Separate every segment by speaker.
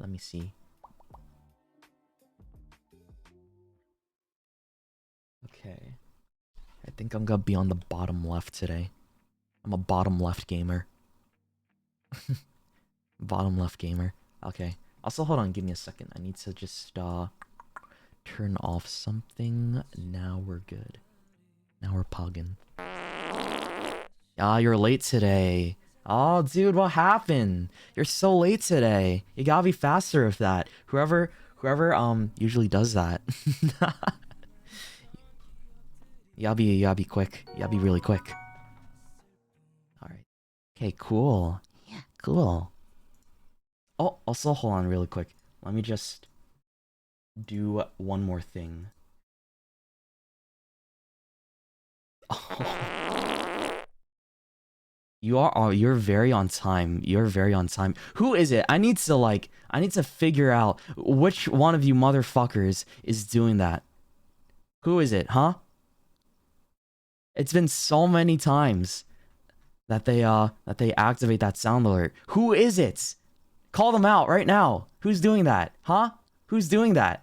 Speaker 1: Let me see. Okay. I think I'm gonna be on the bottom left today. I'm a bottom left gamer. Bottom left gamer. Okay. Also, hold on, give me a second. I need to just turn off something. Now we're good. Now we're pogging. Ah, you're late today. Oh, dude, what happened? You're so late today. You gotta be faster with that. Whoever usually does that. You gotta be quick. You gotta be really quick. Alright. Okay, cool. Yeah, cool. Oh, also, hold on really quick. Let me just do one more thing. Oh. You're very on time. You're very on time. Who is it? I need to figure out which one of you motherfuckers is doing that. Who is it, huh? It's been so many times that they activate that sound alert. Who is it? Call them out right now. Who's doing that? Huh? Who's doing that?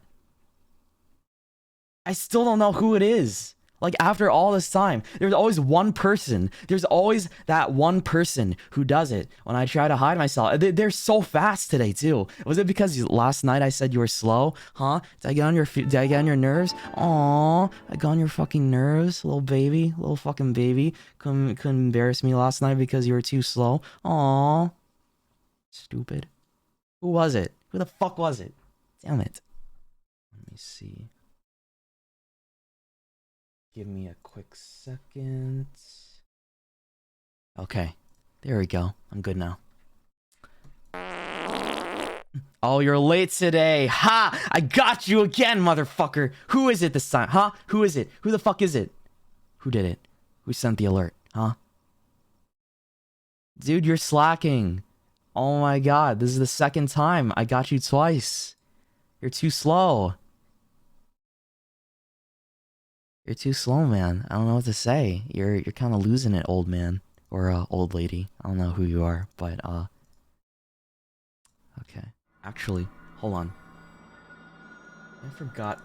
Speaker 1: I still don't know who it is. Like, after all this time, there's always one person. There's always that one person who does it when I try to hide myself. They're so fast today, too. Was it because last night I said you were slow? Huh? Did I get on your nerves? Aww, I got on your fucking nerves, little baby. Little fucking baby. Couldn't embarrass me last night because you were too slow. Aww. Stupid. Who was it? Who the fuck was it? Damn it. Let me see. Give me a quick second. Okay. There we go. I'm good now. Oh, you're late today. Ha! I got you again, motherfucker. Who is it this time? Huh? Who is it? Who the fuck is it? Who did it? Who sent the alert? Huh? Dude, you're slacking. Oh my god. This is the second time. I got you twice. You're too slow. You're too slow, man. I don't know what to say. You're kind of losing it, old man. Or, old lady. I don't know who you are, but, okay. Actually, hold on. I forgot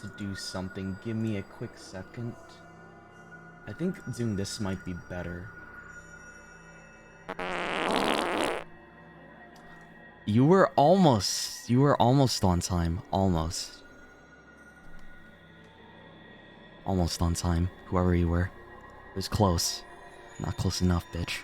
Speaker 1: to do something. Give me a quick second. I think doing this might be better. You were almost on time. Almost on time, whoever you were. It was close. Not close enough, bitch.